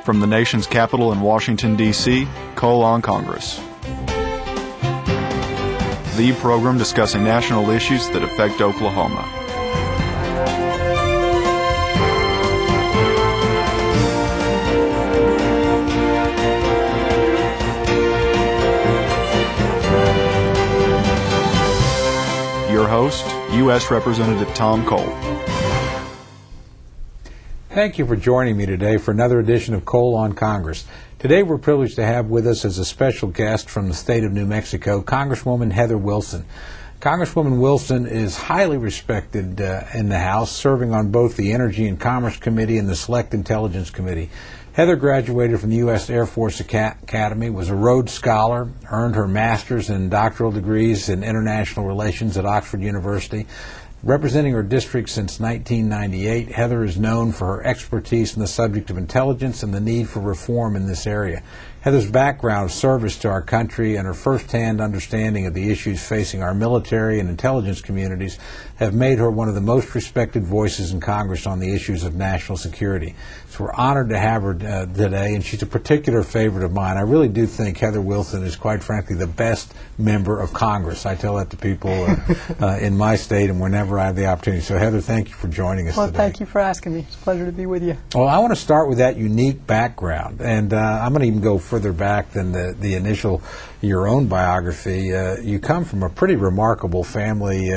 From the nation's capital in Washington, D.C., Call on Congress. The program discussing national issues that affect Oklahoma. Your host, U.S. Representative Tom Cole. Thank you for joining me today for another edition of Cole on Congress. Today we're privileged to have with us as a special guest from the state of New Mexico, Congresswoman Heather Wilson. Congresswoman Wilson is highly respected in the House, serving on both the Energy and Commerce Committee and the Select Intelligence Committee. Heather graduated from the U.S. Air Force Academy, was a Rhodes Scholar, earned her master's and doctoral degrees in international relations at Oxford University. Representing her district since 1998, Heather is known for her expertise in the subject of intelligence and the need for reform in this area. Heather's background of service to our country and her first-hand understanding of the issues facing our military and intelligence communities have made her one of the most respected voices in Congress on the issues of national security. So we're honored to have her today, and she's a particular favorite of mine. I really do think Heather Wilson is, quite frankly, the best member of Congress. I tell that to people in my state and whenever I have the opportunity. So, Heather, thank you for joining us today. Well, thank you for asking me. It's a pleasure to be with you. Well, I want to start with that unique background, and I'm going to even go further back than the initial, your own biography. You come from a pretty remarkable family,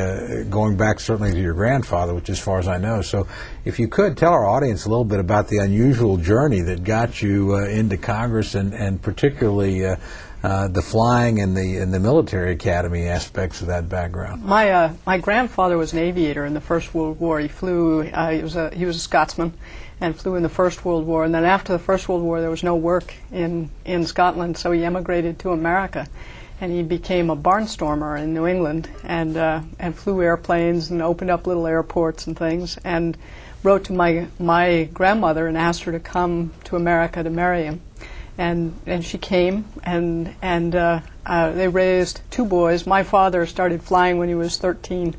going back certainly to your grandfather, which as far as I know. So if you could tell our audience a little bit about the unusual journey that got you into Congress and particularly the flying and the military academy aspects of that background. My grandfather was an aviator in the First World War. He flew, he was a Scotsman and flew in the First World War. And then after the First World War, there was no work in Scotland, so he emigrated to America. And he became a barnstormer in New England and flew airplanes and opened up little airports and things, and wrote to my grandmother and asked her to come to America to marry him. And she came, and they raised two boys. My father started flying when he was 13,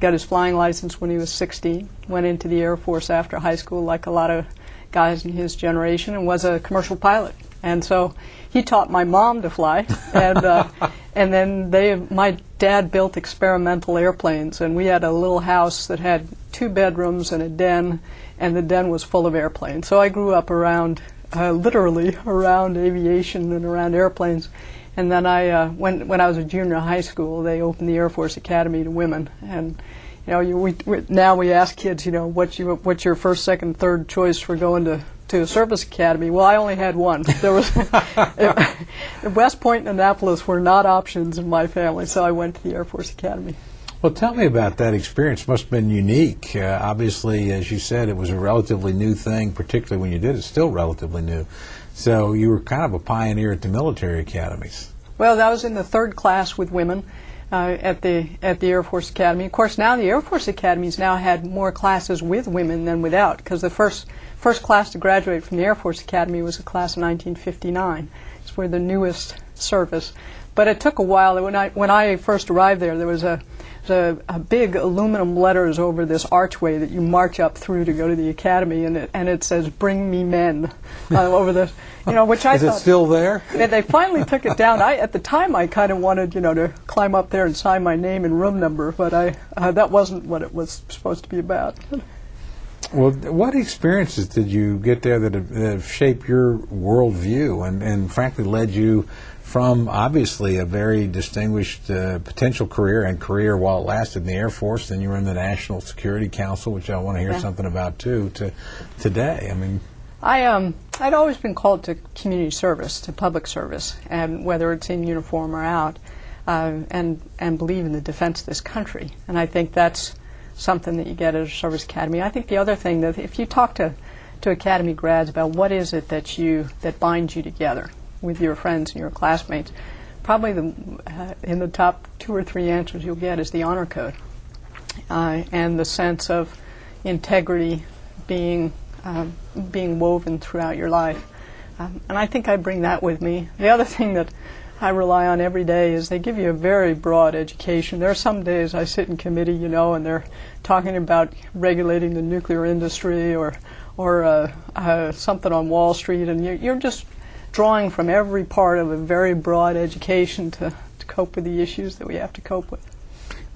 got his flying license when he was 16, went into the Air Force after high school like a lot of guys in his generation, and was a commercial pilot. And so he taught my mom to fly, and then my dad built experimental airplanes, and we had a little house that had 2 bedrooms and a den, and the den was full of airplanes. So I grew up around, literally around aviation and around airplanes. And then when I was a junior in high school, they opened the Air Force Academy to women. And now we ask kids, what's your first, second, third choice for going to a service academy? Well, I only had one. There was West Point and Annapolis were not options in my family, so I went to the Air Force Academy. Well, tell me about that experience. It must have been unique. Obviously, as you said, it was a relatively new thing, particularly when you did it, still relatively new. So you were kind of a pioneer at the military academies. Well, that was in the 3rd class with women at the Air Force Academy. Of course, now the Air Force Academies now had more classes with women than without, because the first class to graduate from the Air Force Academy was a class in 1959. It's where the newest service. But it took a while. When I first arrived there was a big aluminum letters over this archway that you march up through to go to the academy, and it says "Bring me men" over the, which I thought. Is it still there? They finally took it down. At the time I kind of wanted, to climb up there and sign my name and room number, but that wasn't what it was supposed to be about. Well, what experiences did you get there that have shaped your worldview and frankly led you from obviously a very distinguished potential career while it lasted in the Air Force, then you were in the National Security Council, which I want to hear something about too, to today? I mean, I'd always been called to community service, to public service, and whether it's in uniform or out, and believe in the defense of this country. And I think that's something that you get at a service academy. I think the other thing, that if you talk to academy grads about what is it that binds you together with your friends and your classmates, probably in the top 2 or 3 answers you'll get is the honor code, and the sense of integrity being woven throughout your life. And I think I bring that with me. The other thing that I rely on every day is they give you a very broad education. There are some days I sit in committee, and they're talking about regulating the nuclear industry or something on Wall Street, and you're just drawing from every part of a very broad education to cope with the issues that we have to cope with.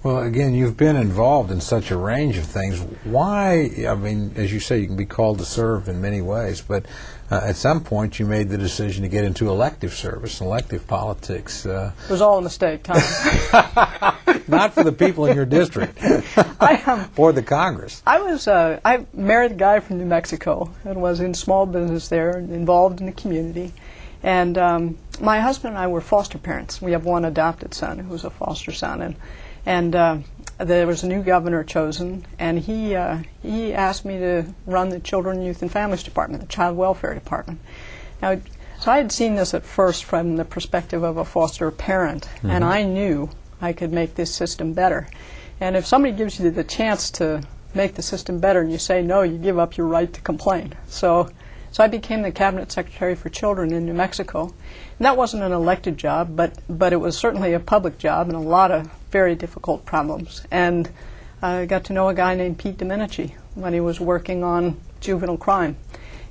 Well, again, you've been involved in such a range of things. Why, I mean, as you say, you can be called to serve in many ways, but at some point you made the decision to get into elective service, elective politics. It was all a mistake, Tom. Not for the people in your district or the Congress. I married a guy from New Mexico and was in small business there and involved in the community. And my husband and I were foster parents. We have one adopted son who was a foster son. And there was a new governor chosen, and he asked me to run the Children, Youth, and Families Department, the Child Welfare Department. Now, so I had seen this at first from the perspective of a foster parent, and I knew I could make this system better. And if somebody gives you the chance to make the system better and you say no, you give up your right to complain. So I became the Cabinet Secretary for Children in New Mexico. And that wasn't an elected job, but it was certainly a public job and a lot of very difficult problems. And I got to know a guy named Pete Domenici when he was working on juvenile crime.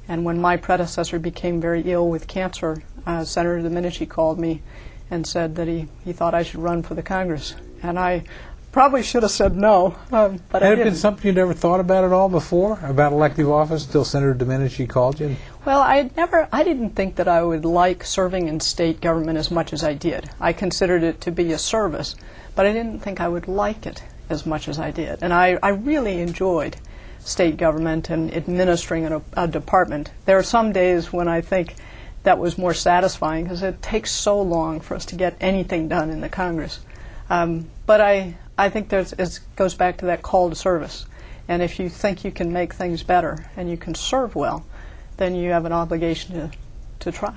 And when my predecessor became very ill with cancer, Senator Domenici called me and said that he thought I should run for the Congress. And I probably should have said no, but I didn't. Had it been something you'd never thought about at all before, about elective office, until Senator Domenici called you? Well, I didn't think that I would like serving in state government as much as I did. I considered it to be a service, but I didn't think I would like it as much as I did. And I really enjoyed state government and administering a department. There are some days when I think that was more satisfying because it takes so long for us to get anything done in the Congress. But I think it goes back to that call to service. And if you think you can make things better and you can serve well, then you have an obligation to try.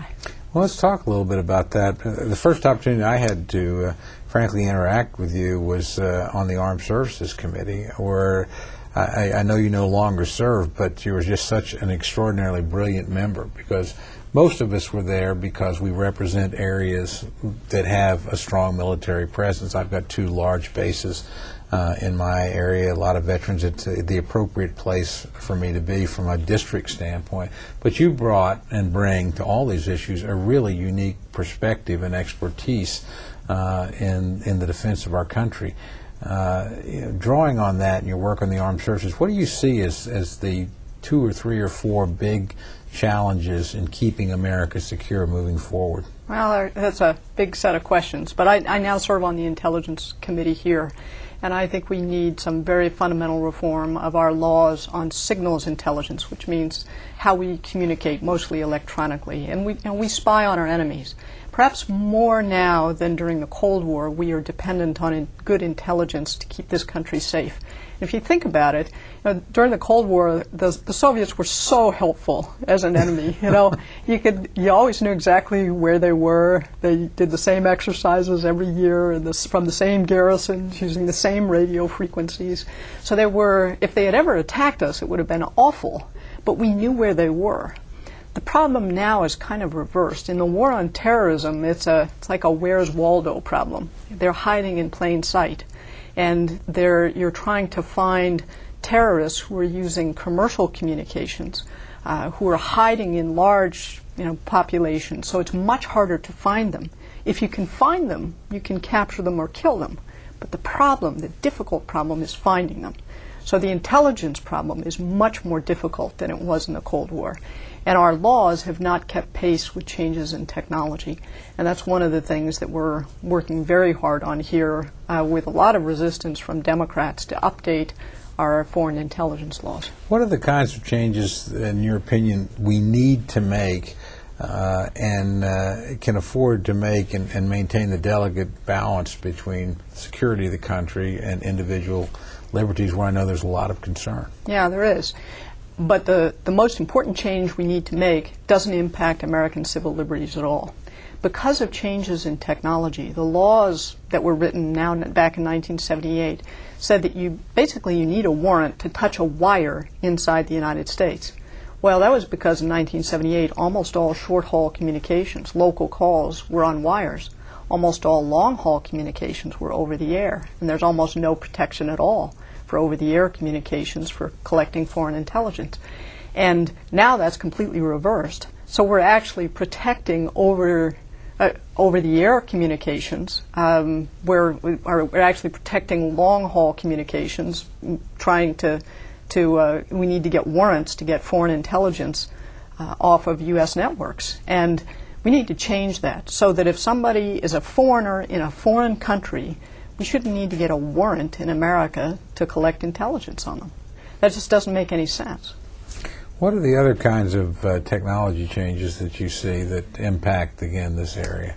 Well, let's talk a little bit about that. The first opportunity I had to, frankly, interact with you was on the Armed Services Committee, where I know you no longer serve, but you were just such an extraordinarily brilliant member, because most of us were there because we represent areas that have a strong military presence. I've got 2 large bases in my area, a lot of veterans. It's the appropriate place for me to be from a district standpoint. But you brought and bring to all these issues a really unique perspective and expertise in the defense of our country. Drawing on that and your work on the armed services, what do you see as the 2 or 3 or 4 big challenges in keeping America secure moving forward? Well, that's a big set of questions, but I now serve on the Intelligence Committee here, and I think we need some very fundamental reform of our laws on signals intelligence, which means how we communicate, mostly electronically, and we spy on our enemies. Perhaps more now than during the Cold War, we are dependent on good intelligence to keep this country safe. If you think about it, during the Cold War, the Soviets were so helpful as an enemy. You always knew exactly where they were. They did the same exercises every year from the same garrisons, using the same radio frequencies. So if they had ever attacked us, it would have been awful. But we knew where they were. The problem now is kind of reversed. In the war on terrorism, it's like a Where's Waldo problem. They're hiding in plain sight. And you're trying to find terrorists who are using commercial communications, who are hiding in large populations. So it's much harder to find them. If you can find them, you can capture them or kill them. But the difficult problem is finding them. So the intelligence problem is much more difficult than it was in the Cold War. And our laws have not kept pace with changes in technology. And that's one of the things that we're working very hard on here with a lot of resistance from Democrats to update our foreign intelligence laws. What are the kinds of changes, in your opinion, we need to make and can afford to make and maintain the delicate balance between security of the country and individual liberties, where I know there's a lot of concern? Yeah, there is. But the most important change we need to make doesn't impact American civil liberties at all. Because of changes in technology, the laws that were written back in 1978 said that you need a warrant to touch a wire inside the United States. Well, that was because in 1978 almost all short-haul communications, local calls, were on wires. Almost all long-haul communications were over the air, and there's almost no protection at all for over-the-air communications for collecting foreign intelligence. And now that's completely reversed. So we're actually protecting over-the-air communications, where we're actually protecting long-haul communications, trying to we need to get warrants to get foreign intelligence off of U.S. networks. And we need to change that so that if somebody is a foreigner in a foreign country, we shouldn't need to get a warrant in America to collect intelligence on them. That just doesn't make any sense. What are the other kinds of technology changes that you see that impact, again, this area?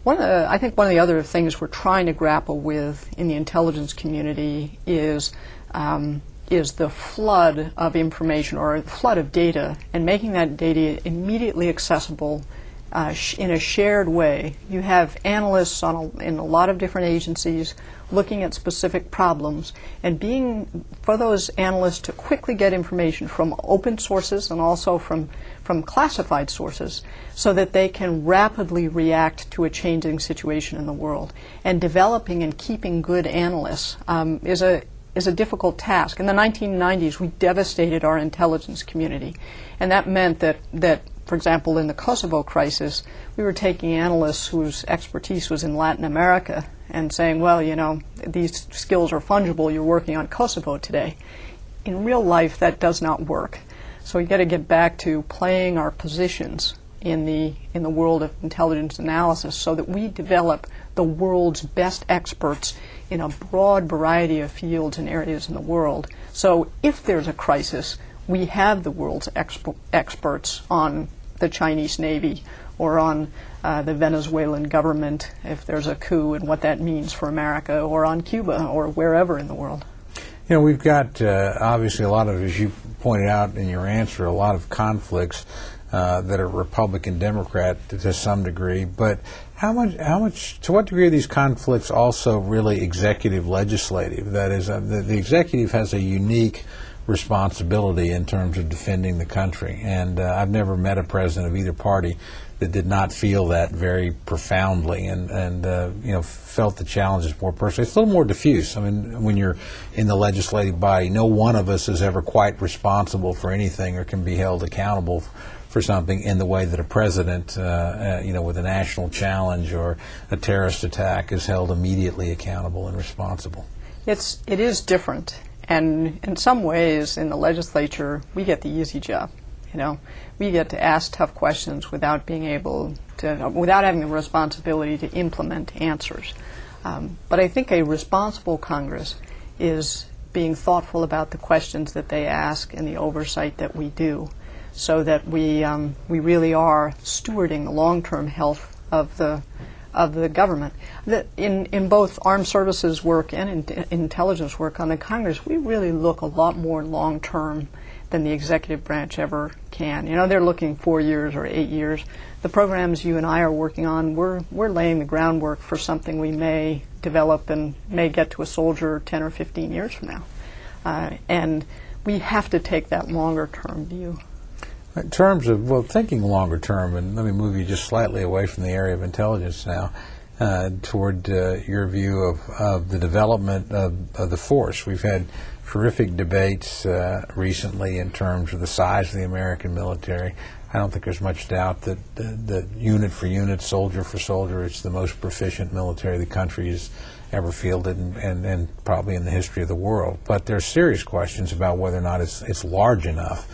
I think one of the other things we're trying to grapple with in the intelligence community is the flood of information or the flood of data, and making that data immediately accessible in a shared way. You have analysts in a lot of different agencies looking at specific problems, and for those analysts to quickly get information from open sources and also from classified sources so that they can rapidly react to a changing situation in the world. And developing and keeping good analysts is a difficult task. In the 1990s, we devastated our intelligence community, and that meant that for example, in the Kosovo crisis, we were taking analysts whose expertise was in Latin America and saying, well, these skills are fungible, you're working on Kosovo today. In real life, that does not work. So we've got to get back to playing our positions in the world of intelligence analysis so that we develop the world's best experts in a broad variety of fields and areas in the world. So if there's a crisis, we have the world's experts on the Chinese Navy or on the Venezuelan government if there's a coup and what that means for America, or on Cuba or wherever in the world. We've got obviously a lot of, as you pointed out in your answer, a lot of conflicts that are Republican-Democrat to some degree, but how much, to what degree are these conflicts also really executive-legislative? That is, the executive has a unique responsibility in terms of defending the country, and I've never met a president of either party that did not feel that very profoundly and felt the challenges more personally. It's a little more diffuse. I mean, when you're in the legislative body, no one of us is ever quite responsible for anything or can be held accountable for something in the way that a president, with a national challenge or a terrorist attack is held immediately accountable and responsible. It is different. And in some ways, in the legislature, we get the easy job. We get to ask tough questions without having the responsibility to implement answers. But I think a responsible Congress is being thoughtful about the questions that they ask and the oversight that we do, so that we really are stewarding the long-term health of the government. In both armed services work and in intelligence work on the Congress, we really look a lot more long-term than the executive branch ever can. They're looking 4 years or 8 years. The programs you and I are working on, we're laying the groundwork for something we may develop and may get to a soldier 10 or 15 years from now. And we have to take that longer-term view. In terms of, thinking longer term, and let me move you just slightly away from the area of intelligence now, toward your view of the development of the force. We've had terrific debates recently in terms of the size of the American military. I don't think there's much doubt that unit for unit, soldier for soldier, it's the most proficient military the country has ever fielded and probably in the history of the world. But there are serious questions about whether or not it's large enough,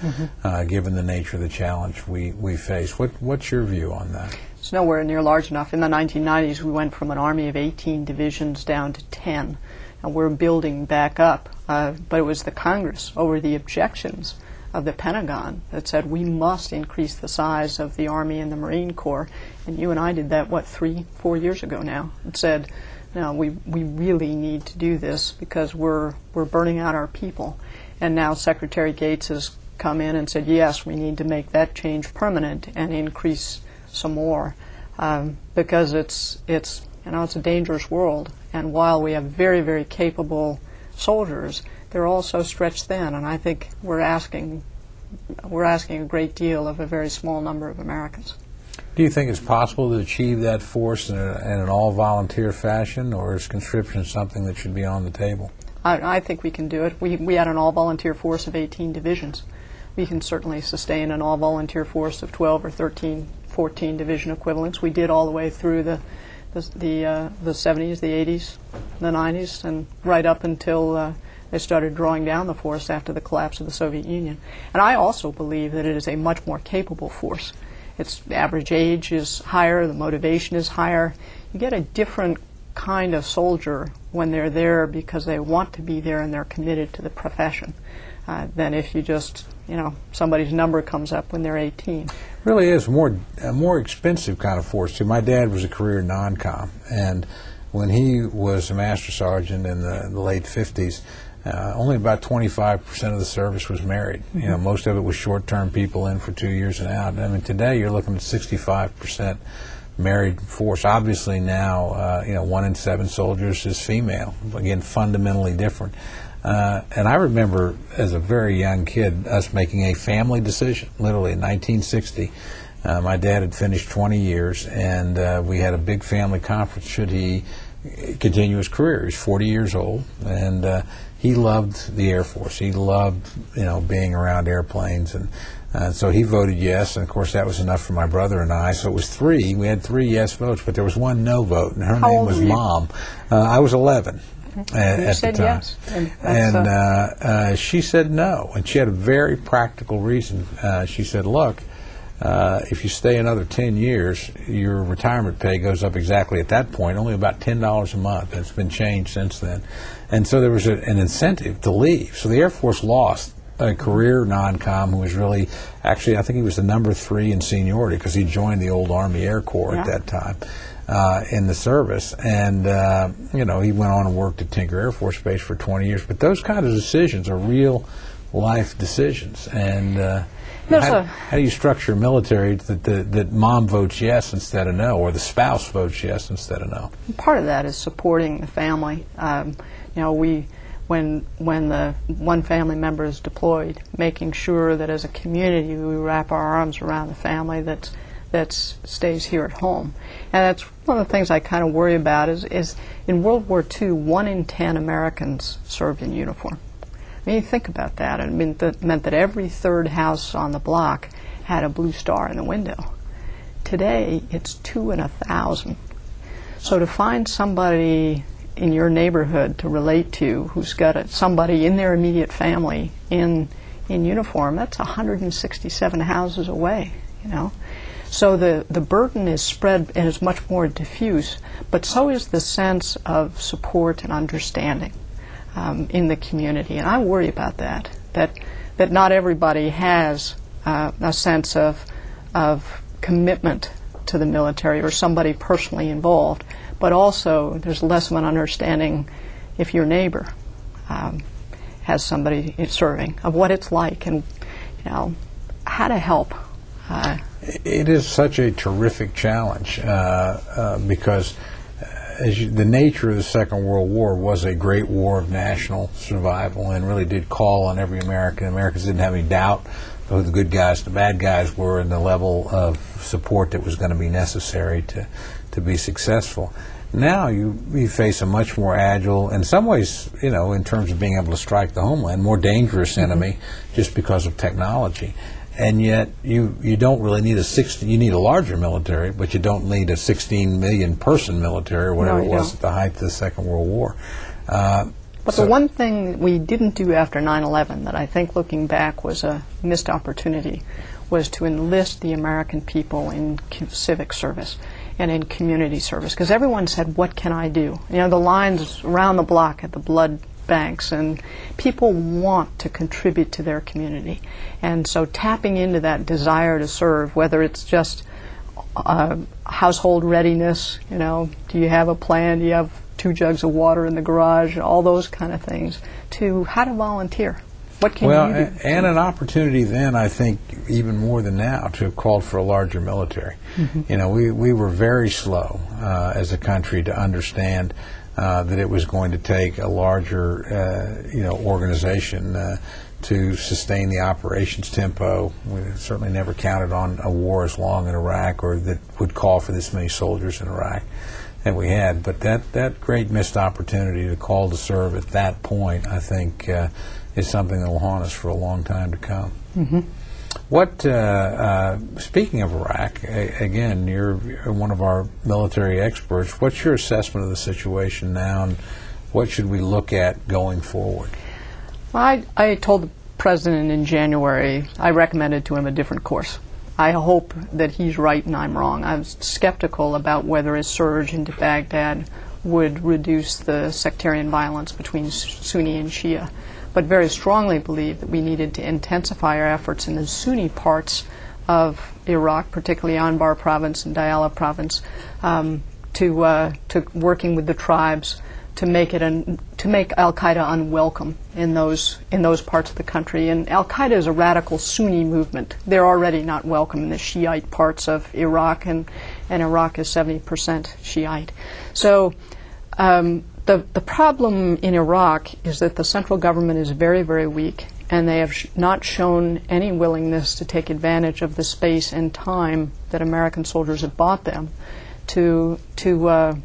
given the nature of the challenge we face. What's your view on that? It's nowhere near large enough. In the 1990s, we went from an army of 18 divisions down to 10, and we're building back up. But it was the Congress, over the objections of the Pentagon, that said we must increase the size of the Army and the Marine Corps. And you and I did that, 3-4 years ago now. It said, no, we really need to do this because we're burning out our people. And now Secretary Gates has come in and said, yes, we need to make that change permanent and increase some more, because it's a dangerous world. And while we have very, very capable soldiers, they're also stretched thin. And I think we're asking a great deal of a very small number of Americans. Do you think it's possible to achieve that force in an all-volunteer fashion, or is conscription something that should be on the table? I think we can do it. We had an all-volunteer force of 18 divisions. we can certainly sustain an all-volunteer force of 12 or 13, 14 division equivalents. We did all the way through the 70s, the 80s, the 90s, and right up until they started drawing down the force after the collapse of the Soviet Union. And I also believe that it is a much more capable force. Its average age is higher, the motivation is higher. You get a different kind of soldier when they're there because they want to be there and they're committed to the profession than if you just, somebody's number comes up when they're 18. Really is a more expensive kind of force too. My dad was a career non-com, and when he was a master sergeant in the late 50s, only about 25% of the service was married. Most of it was short-term people in for 2 years and out. I mean, today you're looking at 65% married force. Obviously now, 1 in 7 soldiers is female. Again, fundamentally different. And I remember as a very young kid us making a family decision, literally in 1960. My dad had finished 20 years, and we had a big family conference. Should he continue his career? He's 40 years old, and he loved the Air Force. He loved, being around airplanes, and so he voted yes. And of course, that was enough for my brother and I. So it was 3. We had 3 yes votes, but there was 1 no vote, and her name was Mom. I was 11. At said the time. yes. And she said no, and she had a very practical reason. She said, look, if you stay another 10 years, your retirement pay goes up exactly at that point, only about $10 a month. It's been changed since then. And so there was an incentive to leave. So the Air Force lost a career non-com who was really, actually, I think he was the number 3 in seniority because he joined the old Army Air Corps at that time. In the service, and he went on and worked at Tinker Air Force Base for 20 years. But those kind of decisions are real life decisions, and how do you structure a military that mom votes yes instead of no, or the spouse votes yes instead of no? Part of that is supporting the family. When the one family member is deployed, making sure that as a community we wrap our arms around the family that stays here at home. And that's one of the things I kind of worry about is in World War II, 1 in 10 Americans served in uniform. I mean, you think about that. It meant that every 3rd house on the block had a blue star in the window. Today, it's 2 in 1,000. So to find somebody in your neighborhood to relate to who's got somebody in their immediate family in uniform, that's 167 houses away, So the burden is spread and is much more diffuse, but so is the sense of support and understanding in the community. And I worry about that not everybody has a sense of commitment to the military or somebody personally involved, but also there's less of an understanding if your neighbor has somebody serving of what it's like and how to help. It is such a terrific challenge because the nature of the Second World War was a great war of national survival and really did call on every American. Americans didn't have any doubt who the good guys and the bad guys were and the level of support that was going to be necessary to be successful. Now you face a much more agile, in some ways, in terms of being able to strike the homeland, more dangerous enemy just because of technology. And yet you don't really need you need a larger military, but you don't need a 16 million person military or whatever it was at the height of the Second World War. But the one thing we didn't do after 9/11 that I think looking back was a missed opportunity was to enlist the American people in civic service and in community service, because everyone said, what can I do? The lines around the block at the blood banks, and people want to contribute to their community. And so tapping into that desire to serve, whether it's just household readiness, do you have a plan, do you have 2 jugs of water in the garage, all those kind of things, to how to volunteer. What can you do? And an opportunity then, I think, even more than now, to have called for a larger military. We were very slow as a country to understand that it was going to take a larger, organization to sustain the operations tempo. We certainly never counted on a war as long in Iraq or that would call for this many soldiers in Iraq that we had. But that great missed opportunity to call to serve at that point, I think, is something that will haunt us for a long time to come. What, speaking of Iraq, again, you're one of our military experts. What's your assessment of the situation now, and what should we look at going forward? Well, I told the President in January, I recommended to him a different course. I hope that he's right and I'm wrong. I was skeptical about whether a surge into Baghdad would reduce the sectarian violence between Sunni and Shia, but very strongly believe that we needed to intensify our efforts in the Sunni parts of Iraq, particularly Anbar province and Diyala province, to working with the tribes to make Al Qaeda unwelcome in those parts of the country. And Al Qaeda is a radical Sunni movement. They're already not welcome in the Shiite parts of Iraq, and Iraq is 70% Shiite. So the problem in Iraq is that the central government is very, very weak, and they have not shown any willingness to take advantage of the space and time that American soldiers have bought them to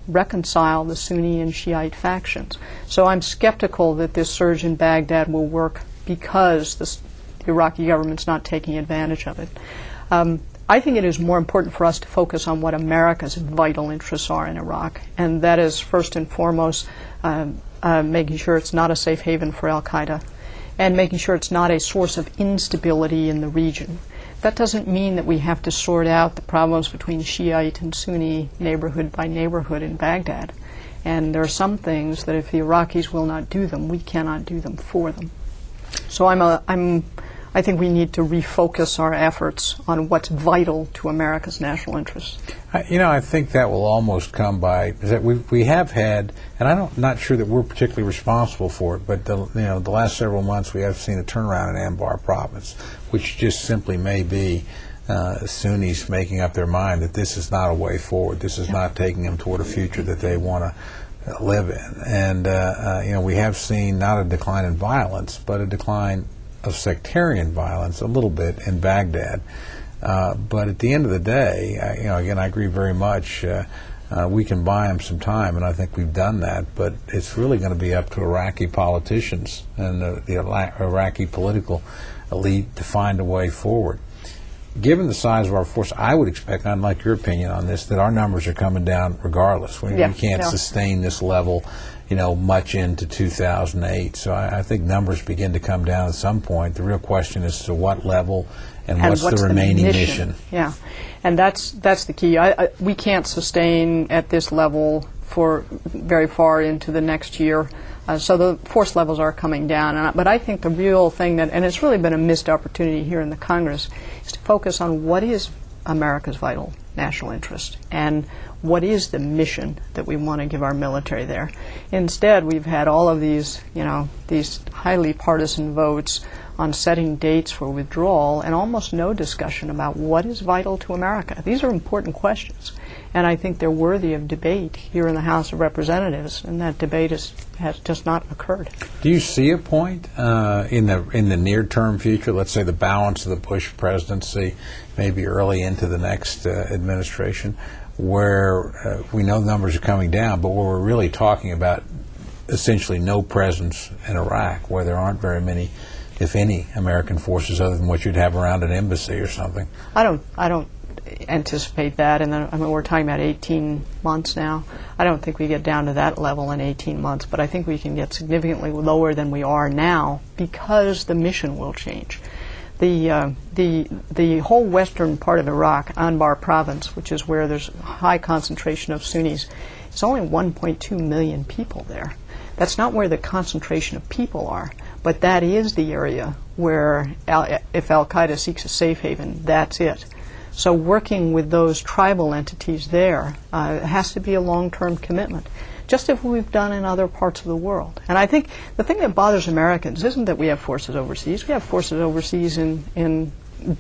reconcile the Sunni and Shiite factions. So I'm skeptical that this surge in Baghdad will work because the Iraqi government's not taking advantage of it. I think it is more important for us to focus on what America's vital interests are in Iraq, and that is first and foremost making sure it's not a safe haven for Al Qaeda, and making sure it's not a source of instability in the region. That doesn't mean that we have to sort out the problems between Shiite and Sunni neighborhood by neighborhood in Baghdad. And there are some things that if the Iraqis will not do them, we cannot do them for them. So I think we need to refocus our efforts on what's vital to America's national interests. I think that will almost come by that we have had, and I'm not sure that we're particularly responsible for it, but the last several months we have seen a turnaround in Anbar province, which just simply may be Sunnis making up their mind that this is not a way forward. This is not taking them toward a future that they want to live in. And we have seen not a decline in violence, but a decline of sectarian violence a little bit in Baghdad. But at the end of the day, again, I agree very much. We can buy them some time, and I think we've done that. But it's really going to be up to Iraqi politicians and the Iraqi political elite to find a way forward. Given the size of our force, I would expect, unlike your opinion on this, that our numbers are coming down regardless. We can't sustain this level, much into 2008. So I think numbers begin to come down at some point. The real question is to what level and what's the remaining mission. Yeah, and that's the key. We can't sustain at this level for very far into the next year. So the force levels are coming down. But I think the real thing and it's really been a missed opportunity here in the Congress, is to focus on what is America's vital national interest and what is the mission that we want to give our military there. Instead, we've had all of these highly partisan votes on setting dates for withdrawal and almost no discussion about what is vital to America. These are important questions, and I think they're worthy of debate here in the House of Representatives, and that debate has just not occurred. Do you see a point in the near-term future, let's say the balance of the Bush presidency, maybe early into the next administration, where we know the numbers are coming down, but where we're really talking about essentially no presence in Iraq, where there aren't very many, if any, American forces other than what you'd have around an embassy or something? I don't anticipate that, and we're talking about 18 months now. I don't think we get down to that level in 18 months, but I think we can get significantly lower than we are now because the mission will change. The whole western part of Iraq, Anbar province, which is where there's a high concentration of Sunnis, it's only 1.2 million people there. That's not where the concentration of people are, but that is the area where, if Al Qaeda seeks a safe haven, that's it. So working with those tribal entities there has to be a long-term commitment, just as we've done in other parts of the world. And I think the thing that bothers Americans isn't that we have forces overseas. We have forces overseas in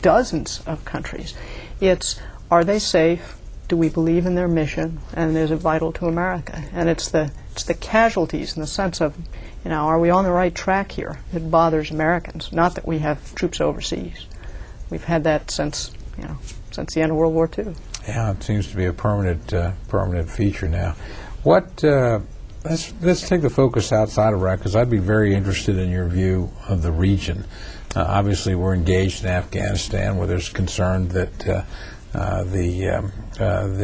dozens of countries. It's, are they safe? Do we believe in their mission? And is it vital to America? And it's the casualties in the sense of, are we on the right track here? It bothers Americans, not that we have troops overseas. We've had that since the end of World War II. Yeah, it seems to be a permanent feature now. Let's take the focus outside of Iraq, because I'd be very interested in your view of the region. Obviously, we're engaged in Afghanistan, where there's concern that the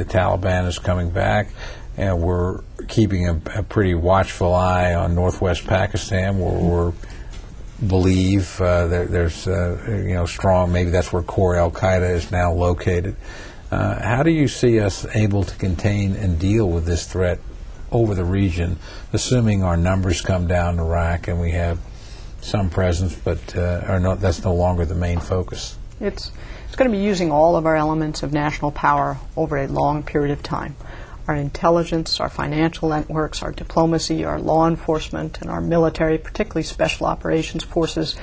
Taliban is coming back, and we're keeping a pretty watchful eye on northwest Pakistan, where we believe there's strong. Maybe that's where core Al Qaeda is now located. How do you see us able to contain and deal with this threat over the region, assuming our numbers come down in Iraq and we have some presence, but that's no longer the main focus? It's going to be using all of our elements of national power over a long period of time. Our intelligence, our financial networks, our diplomacy, our law enforcement, and our military, particularly special operations forces.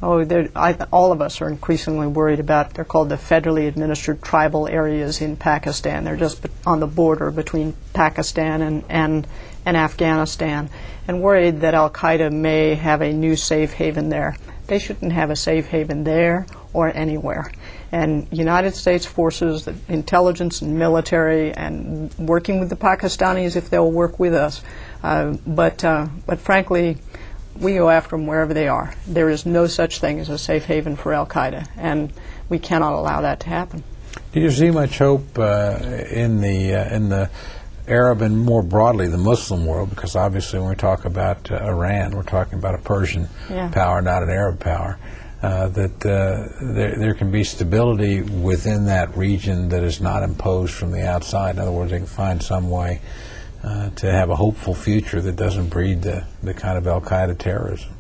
All of us are increasingly worried about, they're called the federally administered tribal areas in Pakistan. They're just on the border between Pakistan and Afghanistan, and worried that Al Qaeda may have a new safe haven there. They shouldn't have a safe haven there or anywhere. And United States forces, the intelligence and military, and working with the Pakistanis if they'll work with us. But frankly, we go after them wherever they are. There is no such thing as a safe haven for Al Qaeda, and we cannot allow that to happen. Do you see much hope in the Arab and more broadly the Muslim world? Because obviously when we talk about Iran, we're talking about a Persian power, not an Arab power. That there can be stability within that region that is not imposed from the outside. In other words, they can find some way to have a hopeful future that doesn't breed the kind of Al Qaeda terrorism.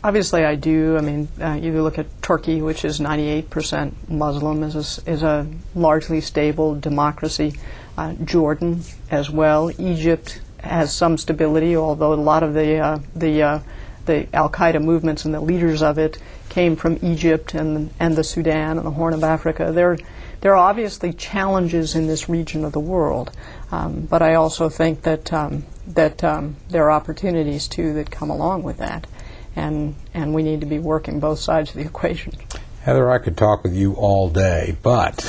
Obviously, I do. I mean, you look at Turkey, which is 98% Muslim, is a largely stable democracy. Jordan as well. Egypt has some stability, although a lot of the Al Qaeda movements and the leaders of it came from Egypt and the Sudan and the Horn of Africa. There are obviously challenges in this region of the world, but I also think that there are opportunities too that come along with that, and we need to be working both sides of the equation. Heather, I could talk with you all day, but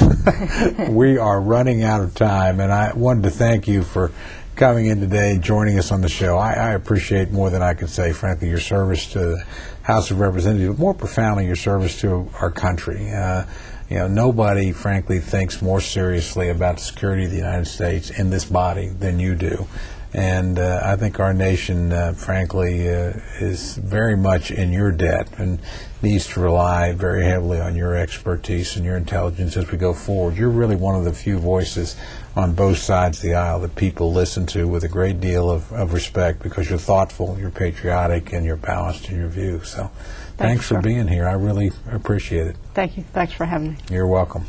we are running out of time, and I wanted to thank you for coming in today, joining us on the show. I appreciate more than I can say, frankly, your service to the House of Representatives, but more profoundly, your service to our country. Nobody, frankly, thinks more seriously about the security of the United States in this body than you do. And I think our nation, frankly, is very much in your debt and needs to rely very heavily on your expertise and your intelligence as we go forward. You're really one of the few voices on both sides of the aisle that people listen to with a great deal of respect, because you're thoughtful, you're patriotic, and you're balanced in your view. So thanks for being here. I really appreciate it. Thank you. Thanks for having me. You're welcome.